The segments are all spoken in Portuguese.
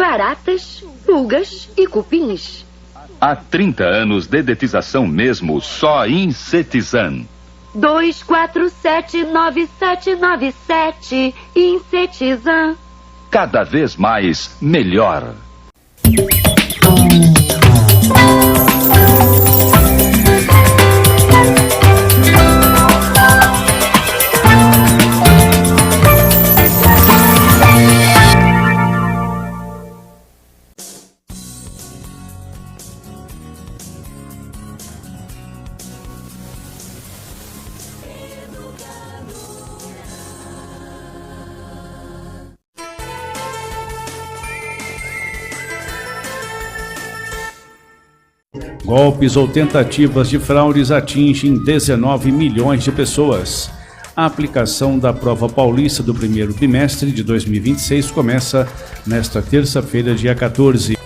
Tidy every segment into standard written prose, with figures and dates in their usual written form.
baratas, pulgas e cupins. Há 30 anos, dedetização mesmo, só Insetizan. 2479797, Insetizan. Cada vez mais, melhor. Golpes ou tentativas de fraudes atingem 19 milhões de pessoas. A aplicação da prova paulista do primeiro bimestre de 2026 começa nesta terça-feira, dia 14.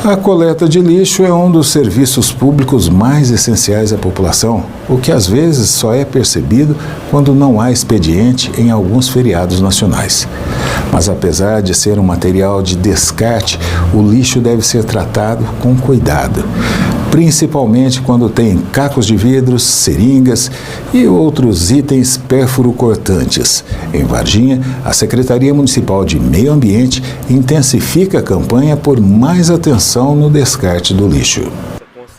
A coleta de lixo é um dos serviços públicos mais essenciais à população, o que às vezes só é percebido quando não há expediente em alguns feriados nacionais. Mas apesar de ser um material de descarte, o lixo deve ser tratado com cuidado, principalmente quando tem cacos de vidros, seringas e outros itens pérfuro-cortantes. Em Varginha, a Secretaria Municipal de Meio Ambiente intensifica a campanha por mais atenção no descarte do lixo.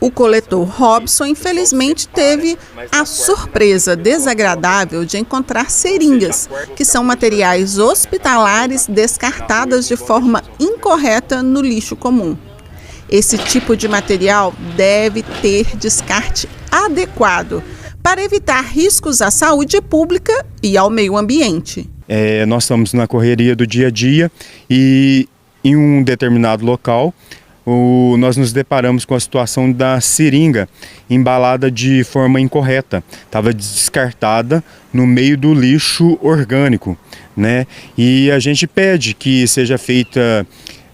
O coletor Robson, infelizmente, teve a surpresa desagradável de encontrar seringas, que são materiais hospitalares descartadas de forma incorreta no lixo comum. Esse tipo de material deve ter descarte adequado para evitar riscos à saúde pública e ao meio ambiente. Nós estamos na correria do dia a dia e em um determinado local nós nos deparamos com a situação da seringa embalada de forma incorreta. Estava descartada no meio do lixo orgânico, né? E a gente pede que seja feita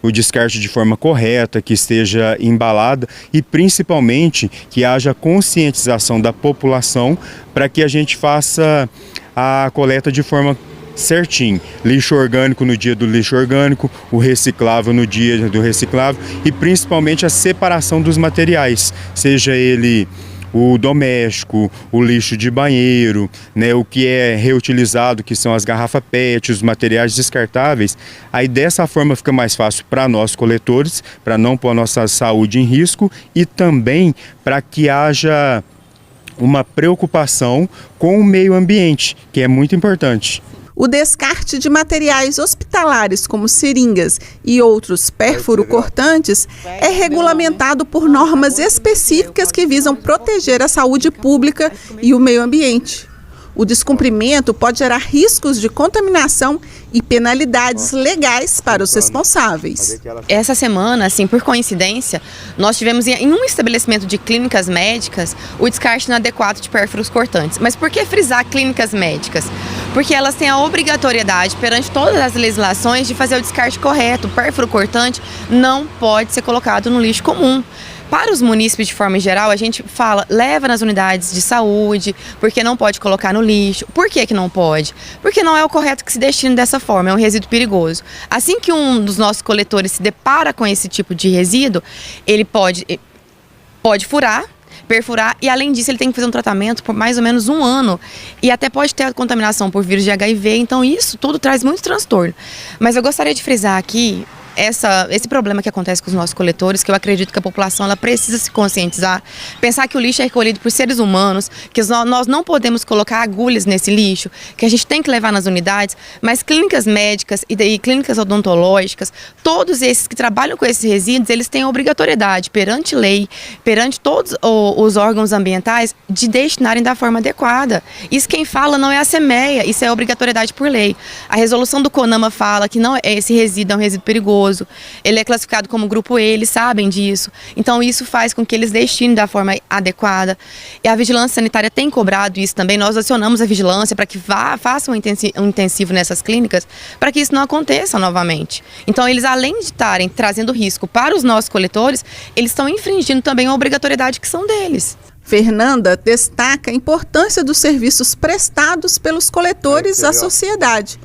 o descarte de forma correta, que esteja embalada e principalmente que haja conscientização da população para que a gente faça a coleta de forma certinho. Lixo orgânico no dia do lixo orgânico, o reciclável no dia do reciclável e principalmente a separação dos materiais, seja ele o doméstico, o lixo de banheiro, né, o que é reutilizado, que são as garrafas PET, os materiais descartáveis. Aí dessa forma fica mais fácil para nós coletores, para não pôr a nossa saúde em risco e também para que haja uma preocupação com o meio ambiente, que é muito importante. O descarte de materiais hospitalares, como seringas e outros pérfuro-cortantes, é regulamentado por normas específicas que visam proteger a saúde pública e o meio ambiente. O descumprimento pode gerar riscos de contaminação e penalidades legais para os responsáveis. Essa semana, assim, por coincidência, nós tivemos em um estabelecimento de clínicas médicas o descarte inadequado de pérfuros cortantes. Mas por que frisar clínicas médicas? Porque elas têm a obrigatoriedade perante todas as legislações de fazer o descarte correto. O pérfuro cortante não pode ser colocado no lixo comum. Para os munícipes, de forma geral, a gente fala, leva nas unidades de saúde, porque não pode colocar no lixo. Por que não pode? Porque não é o correto que se destine dessa forma, é um resíduo perigoso. Assim que um dos nossos coletores se depara com esse tipo de resíduo, ele pode furar, perfurar e, além disso, ele tem que fazer um tratamento por mais ou menos 1 ano e até pode ter contaminação por vírus de HIV, então isso tudo traz muito transtorno. Mas eu gostaria de frisar aqui esse problema que acontece com os nossos coletores, que eu acredito que a população ela precisa se conscientizar, pensar que o lixo é recolhido por seres humanos, que nós não podemos colocar agulhas nesse lixo, que a gente tem que levar nas unidades, mas clínicas médicas e clínicas odontológicas, todos esses que trabalham com esses resíduos, eles têm a obrigatoriedade perante lei, perante todos os órgãos ambientais, de destinarem da forma adequada. Isso quem fala não é a CEMEA, isso é obrigatoriedade por lei. A resolução do CONAMA fala que esse resíduo é um resíduo perigoso, perigoso, ele é classificado como grupo E, eles sabem disso. Então isso faz com que eles destinem da forma adequada. E a vigilância sanitária tem cobrado isso também. Nós acionamos a vigilância para que façam um intensivo nessas clínicas, para que isso não aconteça novamente. Então eles, além de estarem trazendo risco para os nossos coletores, eles estão infringindo também a obrigatoriedade que são deles. Fernanda destaca a importância dos serviços prestados pelos coletores à sociedade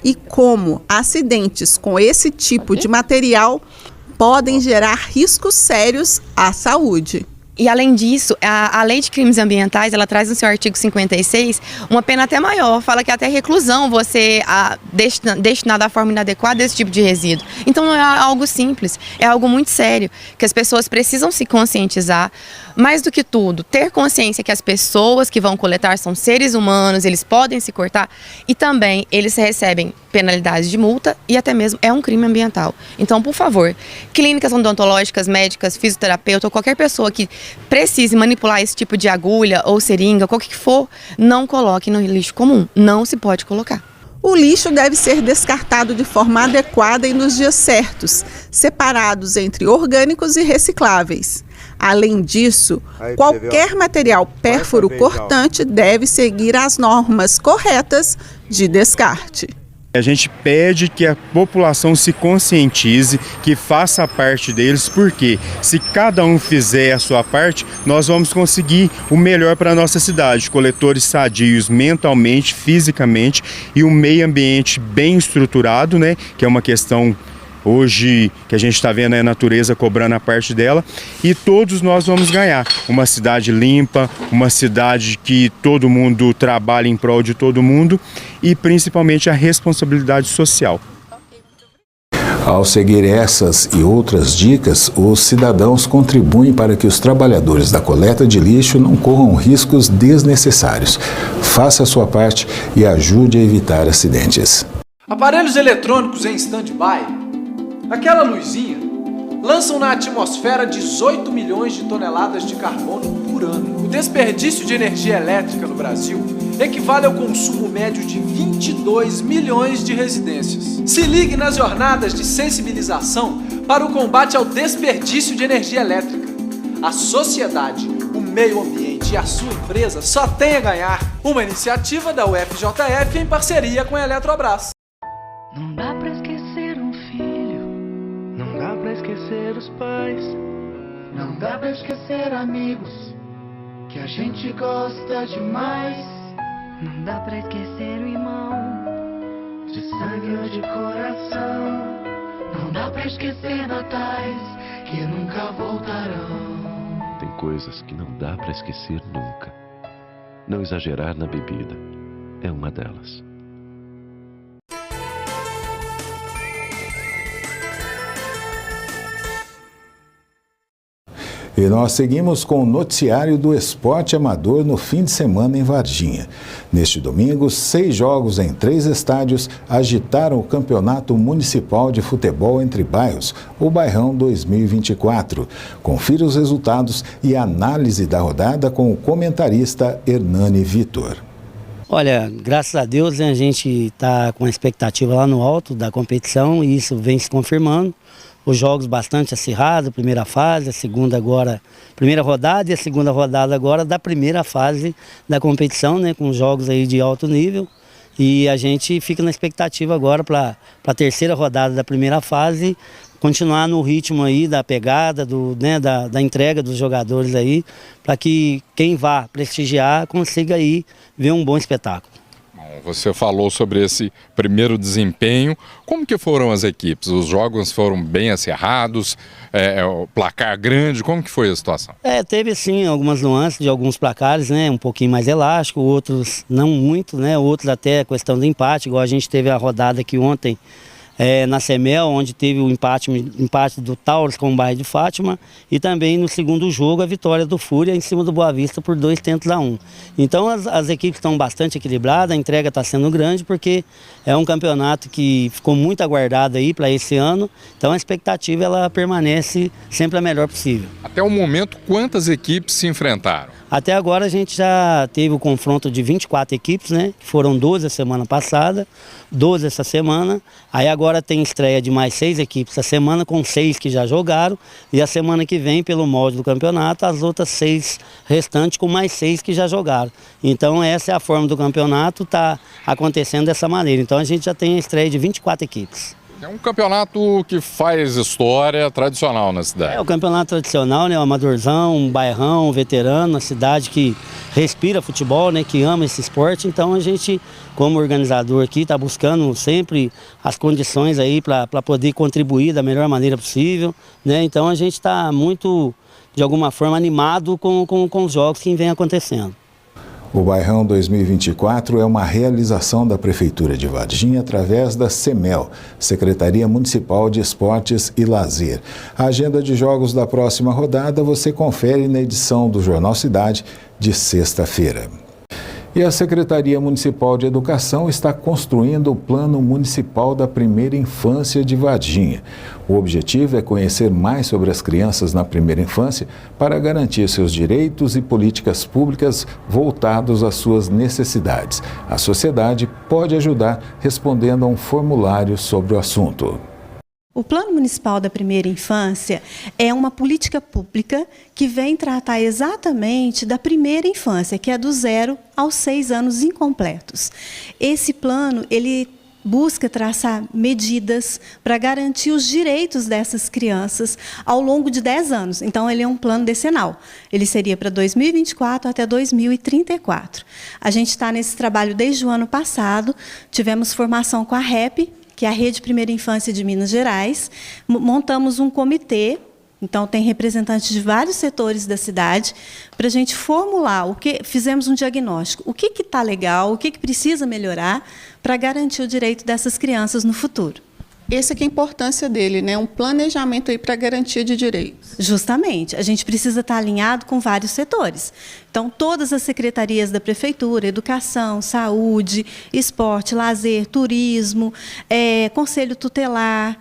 e como acidentes com esse tipo de material podem gerar riscos sérios à saúde. E além disso, a Lei de Crimes Ambientais, ela traz no seu artigo 56 uma pena até maior, fala que até reclusão você destinar da forma inadequada esse tipo de resíduo. Então não é algo simples, é algo muito sério, que as pessoas precisam se conscientizar. Mais do que tudo, ter consciência que as pessoas que vão coletar são seres humanos, eles podem se cortar e também eles recebem penalidades de multa e até mesmo é um crime ambiental. Então, por favor, clínicas odontológicas, médicas, fisioterapeuta ou qualquer pessoa que precise manipular esse tipo de agulha ou seringa, qualquer que for, não coloque no lixo comum, não se pode colocar. O lixo deve ser descartado de forma adequada e nos dias certos, separados entre orgânicos e recicláveis. Além disso, qualquer material pérfuro-cortante deve seguir as normas corretas de descarte. A gente pede que a população se conscientize, que faça parte deles, porque se cada um fizer a sua parte, nós vamos conseguir o melhor para a nossa cidade. Coletores sadios mentalmente, fisicamente e um meio ambiente bem estruturado, né? Que é uma questão hoje que a gente está vendo a natureza cobrando a parte dela e todos nós vamos ganhar. Uma cidade limpa, uma cidade que todo mundo trabalha em prol de todo mundo e principalmente a responsabilidade social. Ao seguir essas e outras dicas, os cidadãos contribuem para que os trabalhadores da coleta de lixo não corram riscos desnecessários. Faça a sua parte e ajude a evitar acidentes. Aparelhos eletrônicos em stand-by, aquela luzinha, lançam na atmosfera 18 milhões de toneladas de carbono por ano. O desperdício de energia elétrica no Brasil equivale ao consumo médio de 22 milhões de residências. Se ligue nas jornadas de sensibilização para o combate ao desperdício de energia elétrica. A sociedade, o meio ambiente e a sua empresa só têm a ganhar. Uma iniciativa da UFJF em parceria com a Eletrobras. Não dá pra esquecer um filho, não dá pra esquecer os pais, não dá pra esquecer amigos que a gente gosta demais. Não dá pra esquecer o irmão, de sangue ou de coração. Não dá pra esquecer natais que nunca voltarão. Tem coisas que não dá pra esquecer nunca. Não exagerar na bebida é uma delas. E nós seguimos com o noticiário do esporte amador no fim de semana em Varginha. Neste domingo, 6 jogos em 3 estádios agitaram o Campeonato Municipal de Futebol entre Bairros, o Bairrão 2024. Confira os resultados e análise da rodada com o comentarista Hernani Vitor. Olha, graças a Deus, né, a gente está com a expectativa lá no alto da competição e isso vem se confirmando. Os jogos bastante acirrados, primeira fase, a segunda agora, primeira rodada e a segunda rodada agora da primeira fase da competição, né, com jogos aí de alto nível. E a gente fica na expectativa agora para a terceira rodada da primeira fase, continuar no ritmo aí da pegada, da entrega dos jogadores aí, para que quem vá prestigiar consiga aí ver um bom espetáculo. Você falou sobre esse primeiro desempenho. Como que foram as equipes? Os jogos foram bem acirrados, o placar grande, como que foi a situação? Teve sim algumas nuances de alguns placares, né, um pouquinho mais elástico, outros não muito, né, outros até questão de empate, igual a gente teve a rodada aqui ontem, na Semel, onde teve o empate do Taurus com o Bairro de Fátima e também no segundo jogo a vitória do Fúria em cima do Boa Vista por 2-1. Então as equipes estão bastante equilibradas, a entrega está sendo grande porque é um campeonato que ficou muito aguardado aí para esse ano, então a expectativa ela permanece sempre a melhor possível. Até o momento, quantas equipes se enfrentaram? Até agora a gente já teve o confronto de 24 equipes, né? Foram 12 a semana passada, 12 essa semana. Aí agora tem estreia de mais 6 equipes essa semana, com 6 que já jogaram. E a semana que vem, pelo molde do campeonato, as outras 6 restantes com mais 6 que já jogaram. Então essa é a forma do campeonato, está acontecendo dessa maneira. Então a gente já tem a estreia de 24 equipes. É um campeonato que faz história tradicional na cidade. É o campeonato tradicional, né? O amadorzão, um bairrão, um veterano, uma cidade que respira futebol, né? Que ama esse esporte. Então a gente, como organizador aqui, está buscando sempre as condições aí para poder contribuir da melhor maneira possível, né? Então a gente está muito, de alguma forma, animado com os jogos que vem acontecendo. O Bairrão 2024 é uma realização da Prefeitura de Varginha através da CEMEL, Secretaria Municipal de Esportes e Lazer. A agenda de jogos da próxima rodada você confere na edição do Jornal Cidade de sexta-feira. E a Secretaria Municipal de Educação está construindo o Plano Municipal da Primeira Infância de Varginha. O objetivo é conhecer mais sobre as crianças na primeira infância para garantir seus direitos e políticas públicas voltados às suas necessidades. A sociedade pode ajudar respondendo a um formulário sobre o assunto. O Plano Municipal da Primeira Infância é uma política pública que vem tratar exatamente da primeira infância, que é do 0 aos 6 anos incompletos. Esse plano, ele busca traçar medidas para garantir os direitos dessas crianças ao longo de 10 anos. Então, ele é um plano decenal. Ele seria para 2024 até 2034. A gente está nesse trabalho desde o ano passado, tivemos formação com a REP, que é a Rede Primeira Infância de Minas Gerais. Montamos um comitê, então tem representantes de vários setores da cidade, para a gente formular, fizemos um diagnóstico, o que está legal, o que precisa melhorar para garantir o direito dessas crianças no futuro. Essa que é a importância dele, né? Um planejamento aí para garantia de direitos. Justamente. A gente precisa estar alinhado com vários setores. Então, todas as secretarias da Prefeitura, Educação, Saúde, Esporte, Lazer, Turismo, Conselho Tutelar,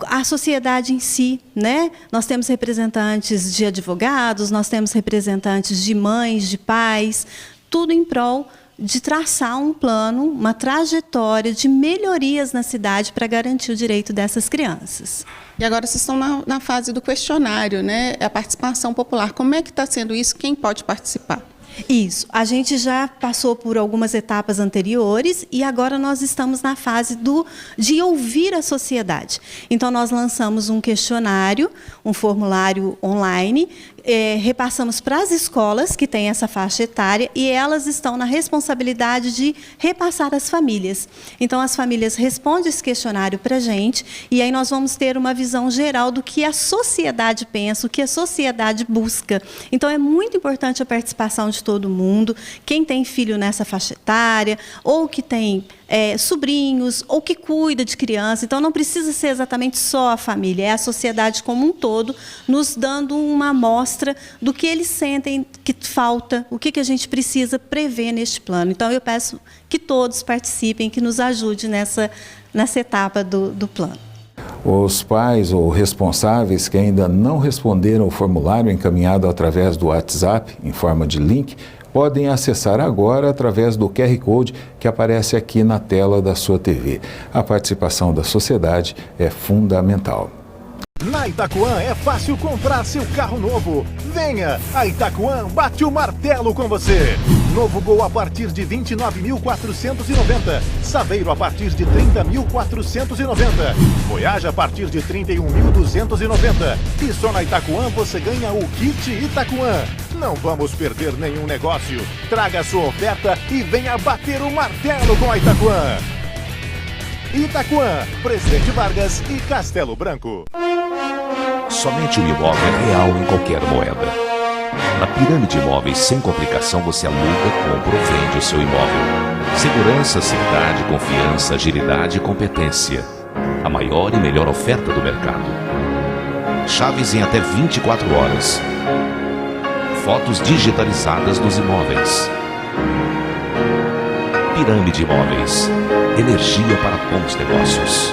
a sociedade em si, né? Nós temos representantes de advogados, nós temos representantes de mães, de pais, tudo em prol de traçar um plano, uma trajetória de melhorias na cidade para garantir o direito dessas crianças. E agora vocês estão na fase do questionário, né? A participação popular. Como é que está sendo isso? Quem pode participar? Isso. A gente já passou por algumas etapas anteriores e agora nós estamos na fase de ouvir a sociedade. Então, nós lançamos um questionário, um formulário online, repassamos para as escolas que têm essa faixa etária e elas estão na responsabilidade de repassar às famílias. Então, as famílias respondem esse questionário para a gente e aí nós vamos ter uma visão geral do que a sociedade pensa, o que a sociedade busca. Então, é muito importante a participação de todo mundo, quem tem filho nessa faixa etária, ou que tem sobrinhos, ou que cuida de criança. Então, não precisa ser exatamente só a família, é a sociedade como um todo, nos dando uma amostra do que eles sentem que falta, o que a gente precisa prever neste plano. Então, eu peço que todos participem, que nos ajudem nessa etapa do plano. Os pais ou responsáveis que ainda não responderam o formulário encaminhado através do WhatsApp, em forma de link, podem acessar agora através do QR Code que aparece aqui na tela da sua TV. A participação da sociedade é fundamental. Na Itaquan é fácil comprar seu carro novo. Venha! A Itaquan bate o martelo com você. Novo Gol a partir de 29.490. Saveiro a partir de 30.490. Voyage a partir de 31.290. E só na Itaquan você ganha o kit Itaquan. Não vamos perder nenhum negócio. Traga a sua oferta e venha bater o martelo com a Itaquan. Itaquan, Presidente Vargas e Castelo Branco. Somente o imóvel é real em qualquer moeda. Na Pirâmide Imóveis, sem complicação, você aluga, compra ou vende o seu imóvel. Segurança, seguridade, confiança, agilidade e competência. A maior e melhor oferta do mercado. Chaves em até 24 horas. Fotos digitalizadas dos imóveis. Pirâmide Imóveis. Energia para bons negócios.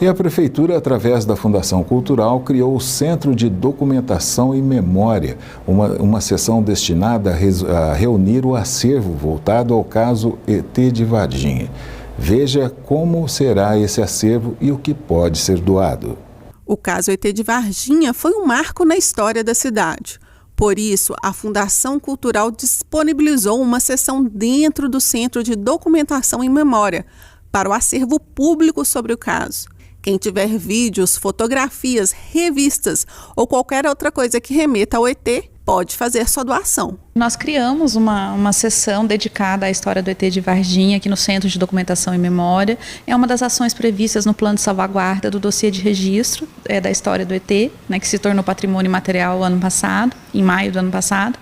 E a Prefeitura, através da Fundação Cultural, criou o Centro de Documentação e Memória, uma seção destinada a reunir o acervo voltado ao caso ET de Varginha. Veja como será esse acervo e o que pode ser doado. O caso ET de Varginha foi um marco na história da cidade. Por isso, a Fundação Cultural disponibilizou uma seção dentro do Centro de Documentação e Memória para o acervo público sobre o caso. Quem tiver vídeos, fotografias, revistas ou qualquer outra coisa que remeta ao ET, pode fazer sua doação. Nós criamos uma sessão dedicada à história do ET de Varginha aqui no Centro de Documentação e Memória. É uma das ações previstas no plano de salvaguarda do dossiê de registro da história do ET, né, que se tornou patrimônio imaterial ano passado, em maio do ano passado.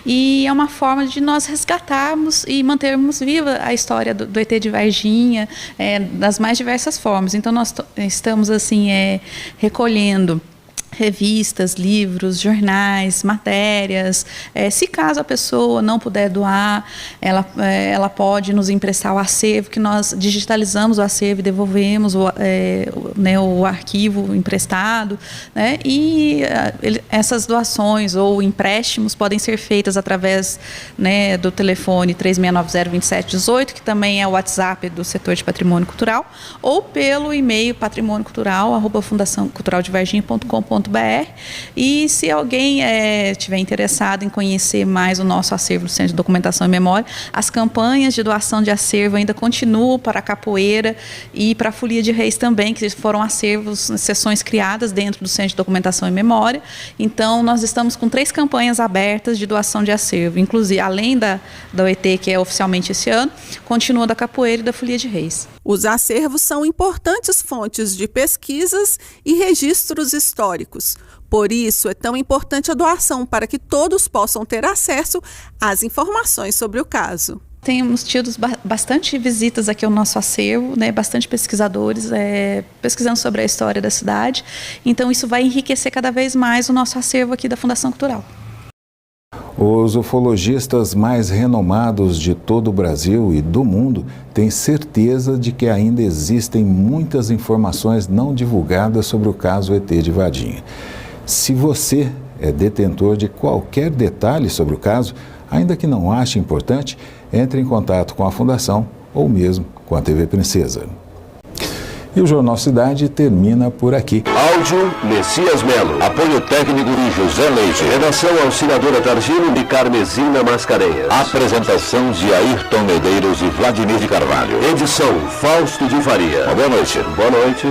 E é uma forma de nós resgatarmos e mantermos viva a história do ET de Varginha das mais diversas formas. Então nós estamos assim recolhendo revistas, livros, jornais, matérias. Se caso a pessoa não puder doar, ela pode nos emprestar o acervo, que nós digitalizamos o acervo e devolvemos o arquivo emprestado, né? E essas doações ou empréstimos podem ser feitas através, né, do telefone 3690-2718, que também é o WhatsApp do setor de patrimônio cultural, ou pelo e-mail patrimôniocultural@fundaçãoculturaldevarginha.com.br. E se alguém estiver interessado em conhecer mais o nosso acervo do Centro de Documentação e Memória, as campanhas de doação de acervo ainda continuam para a Capoeira e para a Folia de Reis também, que foram acervos, sessões criadas dentro do Centro de Documentação e Memória. Então, nós estamos com 3 campanhas abertas de doação de acervo, inclusive, além da ET, que é oficialmente esse ano, continua da Capoeira e da Folia de Reis. Os acervos são importantes fontes de pesquisas e registros históricos. Por isso, é tão importante a doação para que todos possam ter acesso às informações sobre o caso. Temos tido bastante visitas aqui ao nosso acervo, né, bastante pesquisadores pesquisando sobre a história da cidade. Então, isso vai enriquecer cada vez mais o nosso acervo aqui da Fundação Cultural. Os ufologistas mais renomados de todo o Brasil e do mundo têm certeza de que ainda existem muitas informações não divulgadas sobre o caso ET de Varginha. Se você é detentor de qualquer detalhe sobre o caso, ainda que não ache importante, entre em contato com a Fundação ou mesmo com a TV Princesa. E o Jornal Cidade termina por aqui. Áudio, Messias Melo. Apoio técnico de José Leite. Redação auxiliadora Targino de Carmesina Mascarenhas. Apresentação de Ayrton Medeiros e Vladimir de Carvalho. Edição, Fausto de Faria. Boa noite. Boa noite.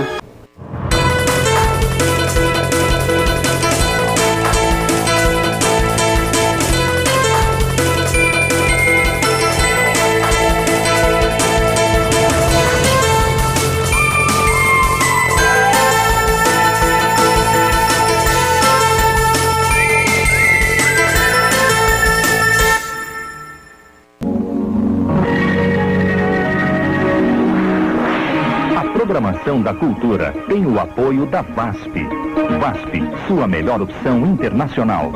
A programação da cultura tem o apoio da VASP. VASP, sua melhor opção internacional.